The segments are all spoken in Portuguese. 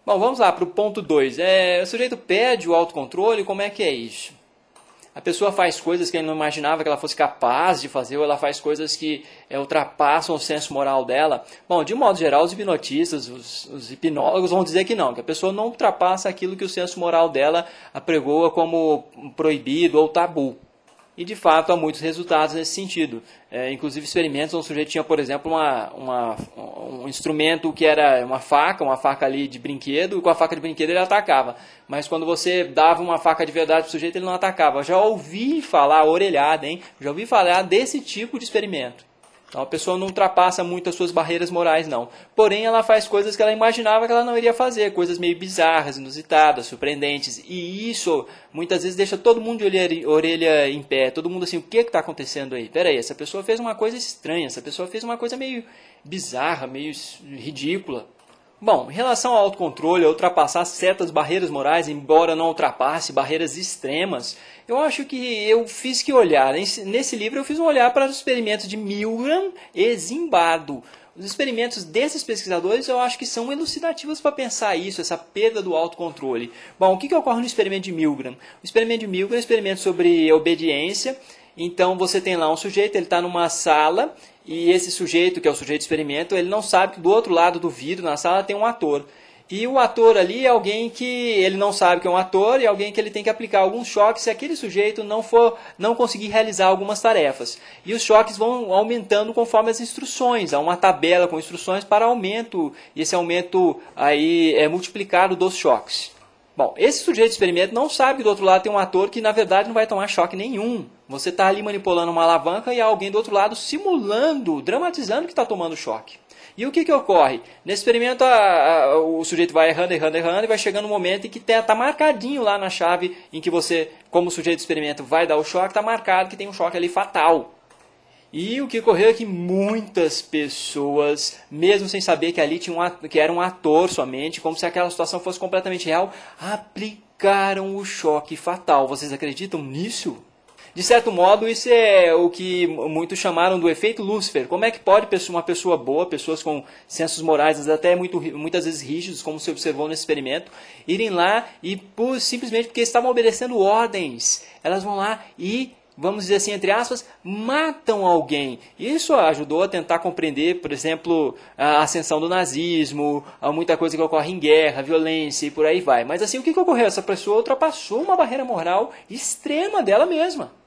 Bom, vamos lá para o ponto 2. O sujeito perde o autocontrole, como é que é isso? A pessoa faz coisas que ele não imaginava que ela fosse capaz de fazer, ou ela faz coisas que ultrapassam o senso moral dela. Bom, de modo geral, os hipnotistas, os hipnólogos vão dizer que não, que a pessoa não ultrapassa aquilo que o senso moral dela apregoa como proibido ou tabu. E, de fato, há muitos resultados nesse sentido. Inclusive, experimentos onde o sujeito tinha, por exemplo, um instrumento que era uma faca ali de brinquedo, e com a faca de brinquedo ele atacava. Mas quando você dava uma faca de verdade para o sujeito, ele não atacava. Já ouvi falar, orelhada, hein? Já ouvi falar desse tipo de experimento. Então, a pessoa não ultrapassa muito as suas barreiras morais, não. Porém, ela faz coisas que ela imaginava que ela não iria fazer, coisas meio bizarras, inusitadas, surpreendentes. E isso, muitas vezes, deixa todo mundo de orelha em pé. Todo mundo assim, o que está acontecendo aí? Peraí, essa pessoa fez uma coisa estranha, essa pessoa fez uma coisa meio bizarra, meio ridícula. Bom, em relação ao autocontrole, a ultrapassar certas barreiras morais, embora não ultrapasse barreiras extremas, eu acho que eu fiz que olhar. Nesse livro eu fiz um olhar para os experimentos de Milgram e Zimbardo. Os experimentos desses pesquisadores eu acho que são elucidativos para pensar isso, essa perda do autocontrole. Bom, o que ocorre no experimento de Milgram? O experimento de Milgram é um experimento sobre obediência. Então você tem lá um sujeito, ele está numa sala, e esse sujeito, que é o sujeito de experimento, ele não sabe que do outro lado do vidro, na sala, tem um ator. E o ator ali é alguém que ele não sabe que é um ator, e alguém que ele tem que aplicar alguns choques se aquele sujeito não conseguir realizar algumas tarefas. E os choques vão aumentando conforme as instruções. Há uma tabela com instruções para aumento, e esse aumento aí é multiplicado dos choques. Bom, esse sujeito de experimento não sabe que do outro lado tem um ator que na verdade não vai tomar choque nenhum. Você está ali manipulando uma alavanca e há alguém do outro lado simulando, dramatizando que está tomando choque. E o que ocorre? Nesse experimento o sujeito vai errando e vai chegando um momento em que está marcadinho lá na chave em que você, como sujeito de experimento, vai dar o choque, está marcado que tem um choque ali fatal. E o que ocorreu é que muitas pessoas, mesmo sem saber que ali que era um ator somente, como se aquela situação fosse completamente real, aplicaram o choque fatal. Vocês acreditam nisso? De certo modo, isso é o que muitos chamaram do efeito Lúcifer. Como é que pode uma pessoa boa, pessoas com sensos morais até muitas vezes rígidos, como se observou nesse experimento, irem lá e simplesmente porque estavam obedecendo ordens, elas vão lá e, vamos dizer assim, entre aspas, matam alguém. Isso ajudou a tentar compreender, por exemplo, a ascensão do nazismo, muita coisa que ocorre em guerra, violência e por aí vai. Mas assim, o que ocorreu? Essa pessoa ultrapassou uma barreira moral extrema dela mesma.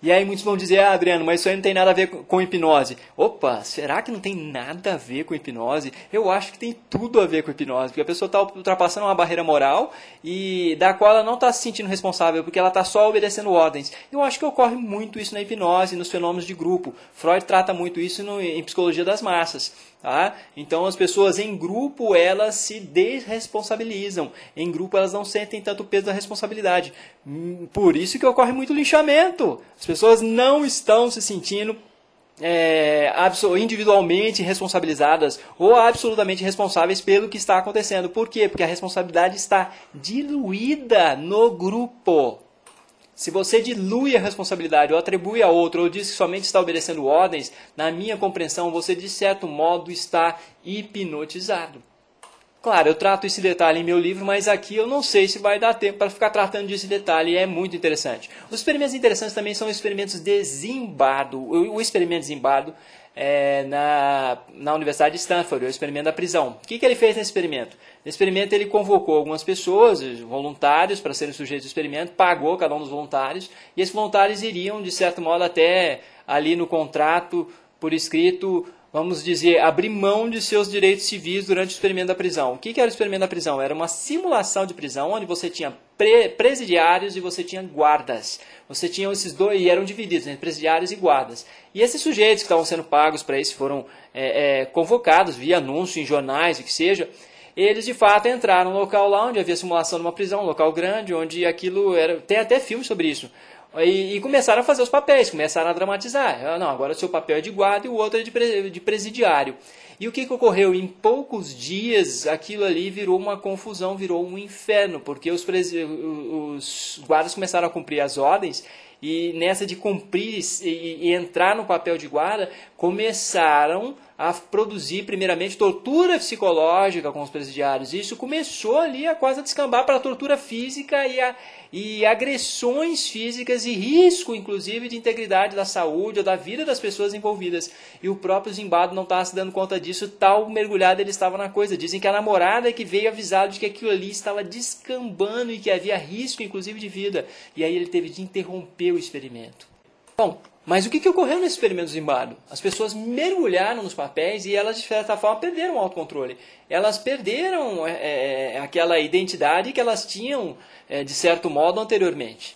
E aí muitos vão dizer, Adriano, mas isso aí não tem nada a ver com hipnose. Opa, será que não tem nada a ver com hipnose? Eu acho que tem tudo a ver com hipnose, porque a pessoa está ultrapassando uma barreira moral e da qual ela não está se sentindo responsável, porque ela está só obedecendo ordens. Eu acho que ocorre muito isso na hipnose, nos fenômenos de grupo. Freud trata muito isso em psicologia das massas. Tá? Então as pessoas em grupo elas se desresponsabilizam, em grupo elas não sentem tanto o peso da responsabilidade. Por isso que ocorre muito linchamento. As pessoas não estão se sentindo individualmente responsabilizadas ou absolutamente responsáveis pelo que está acontecendo. Por quê? Porque a responsabilidade está diluída no grupo. Se você dilui a responsabilidade ou atribui a outro ou diz que somente está obedecendo ordens, na minha compreensão, você de certo modo está hipnotizado. Claro, eu trato esse detalhe em meu livro, mas aqui eu não sei se vai dar tempo para ficar tratando desse detalhe, e é muito interessante. Os experimentos interessantes também são os experimentos de Zimbardo. O experimento de Zimbardo na Universidade de Stanford, o experimento da prisão. O que ele fez nesse experimento? Nesse experimento ele convocou algumas pessoas, voluntários, para serem sujeitos do experimento, pagou cada um dos voluntários, e esses voluntários iriam, de certo modo, até ali no contrato, por escrito, vamos dizer, abrir mão de seus direitos civis durante o experimento da prisão. O que era o experimento da prisão? Era uma simulação de prisão, onde você tinha presidiários e você tinha guardas. Você tinha esses dois, e eram divididos entre presidiários e guardas. E esses sujeitos que estavam sendo pagos para isso foram convocados via anúncio em jornais, o que seja. Eles de fato entraram no local lá onde havia simulação de uma prisão, um local grande, onde aquilo era. Tem até filme sobre isso. E começaram a fazer os papéis, começaram a dramatizar. Não, agora o seu papel é de guarda e o outro é de presidiário. E o que ocorreu? Em poucos dias, aquilo ali virou uma confusão, virou um inferno, porque os guardas começaram a cumprir as ordens, e nessa de cumprir e entrar no papel de guarda, começaram a produzir primeiramente tortura psicológica com os presidiários. Isso começou ali a quase descambar para a tortura física e agressões físicas e risco, inclusive, de integridade da saúde ou da vida das pessoas envolvidas. E o próprio Zimbardo não estava se dando conta disso, tal mergulhado ele estava na coisa. Dizem que a namorada é que veio avisá-lo de que aquilo ali estava descambando e que havia risco, inclusive, de vida. E aí ele teve de interromper o experimento. Bom, mas o que ocorreu nesse experimento do Zimbardo? As pessoas mergulharam nos papéis e elas, de certa forma, perderam o autocontrole. Elas perderam aquela identidade que elas tinham, de certo modo, anteriormente.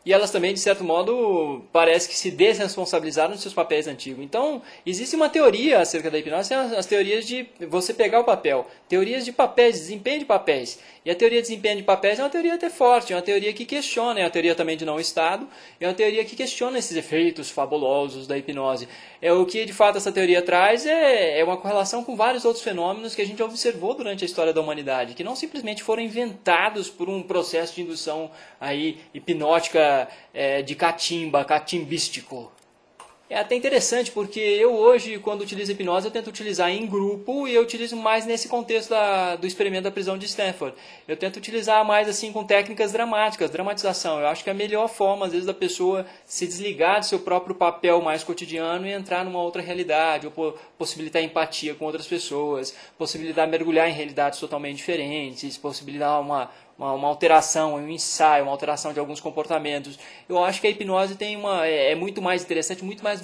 E elas também, de certo modo, parece que se desresponsabilizaram dos seus papéis antigos. Então, existe uma teoria acerca da hipnose, as teorias de você pegar o papel. Teorias de papéis, desempenho de papéis. E a teoria de desempenho de papéis é uma teoria até forte, é uma teoria que questiona, é uma teoria também de não estado, é uma teoria que questiona esses efeitos fabulosos da hipnose. O que, de fato, essa teoria traz é uma correlação com vários outros fenômenos que a gente observou durante a história da humanidade, que não simplesmente foram inventados por um processo de indução aí, hipnótica de catimbístico. É até interessante porque eu hoje, quando utilizo hipnose, eu tento utilizar em grupo e eu utilizo mais nesse contexto do experimento da prisão de Stanford. Eu tento utilizar mais assim com técnicas dramáticas, dramatização. Eu acho que é a melhor forma, às vezes, da pessoa se desligar do seu próprio papel mais cotidiano e entrar numa outra realidade, ou possibilitar empatia com outras pessoas, possibilitar mergulhar em realidades totalmente diferentes, possibilitar uma alteração, um ensaio, uma alteração de alguns comportamentos. Eu acho que a hipnose é muito mais interessante, muito mais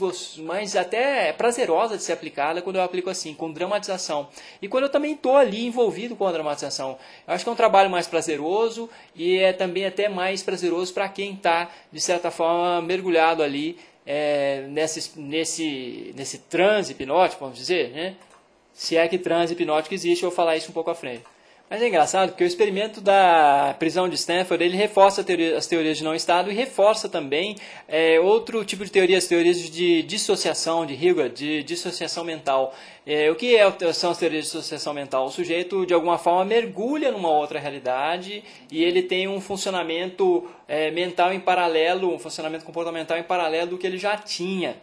até prazerosa de ser aplicada quando eu aplico assim, com dramatização. E quando eu também estou ali envolvido com a dramatização. Eu acho que é um trabalho mais prazeroso e é também até mais prazeroso para quem está, de certa forma, mergulhado ali nesse transe hipnótico, vamos dizer, né? Se é que transe hipnótico existe, eu vou falar isso um pouco à frente. Mas é engraçado porque o experimento da prisão de Stanford, ele reforça as teorias de não estado e reforça também outro tipo de teorias, teorias de dissociação, de Hilbert, de dissociação mental. O que são as teorias de dissociação mental? O sujeito, de alguma forma, mergulha numa outra realidade e ele tem um funcionamento mental em paralelo, um funcionamento comportamental em paralelo do que ele já tinha.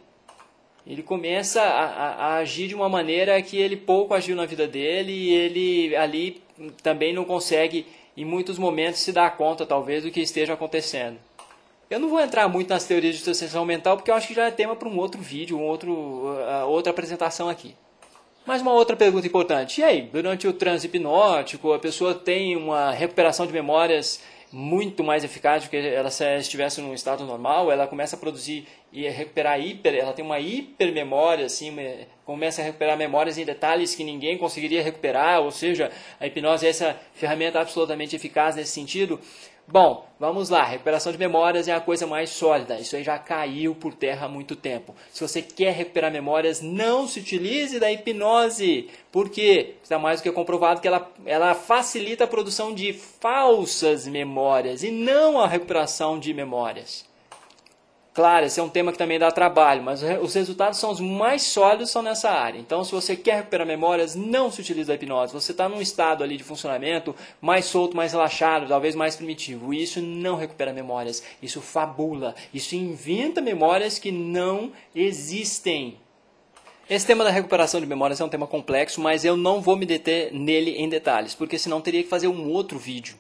Ele começa a agir de uma maneira que ele pouco agiu na vida dele e ele ali também não consegue, em muitos momentos, se dar conta, talvez, do que esteja acontecendo. Eu não vou entrar muito nas teorias de dissociação mental, porque eu acho que já é tema para um outro vídeo, outra apresentação aqui. Mas uma outra pergunta importante. E aí, durante o transe hipnótico, a pessoa tem uma recuperação de memórias muito mais eficaz do que ela se estivesse num estado normal, ela começa a produzir e recuperar ela tem uma hipermemória, assim, começa a recuperar memórias em detalhes que ninguém conseguiria recuperar, ou seja, a hipnose é essa ferramenta absolutamente eficaz nesse sentido. Bom, vamos lá, recuperação de memórias é a coisa mais sólida, isso aí já caiu por terra há muito tempo. Se você quer recuperar memórias, não se utilize da hipnose, porque está mais do que comprovado que ela facilita a produção de falsas memórias e não a recuperação de memórias. Claro, esse é um tema que também dá trabalho, mas os resultados são os mais sólidos são nessa área. Então, se você quer recuperar memórias, não se utiliza da hipnose. Você está num estado ali de funcionamento mais solto, mais relaxado, talvez mais primitivo. E isso não recupera memórias, isso fabula, isso inventa memórias que não existem. Esse tema da recuperação de memórias é um tema complexo, mas eu não vou me deter nele em detalhes, porque senão teria que fazer um outro vídeo.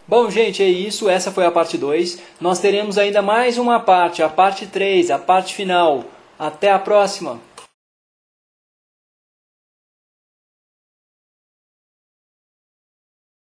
Bom, gente, é isso. Essa foi a parte 2. Nós teremos ainda mais uma parte, a parte 3, a parte final. Até a próxima!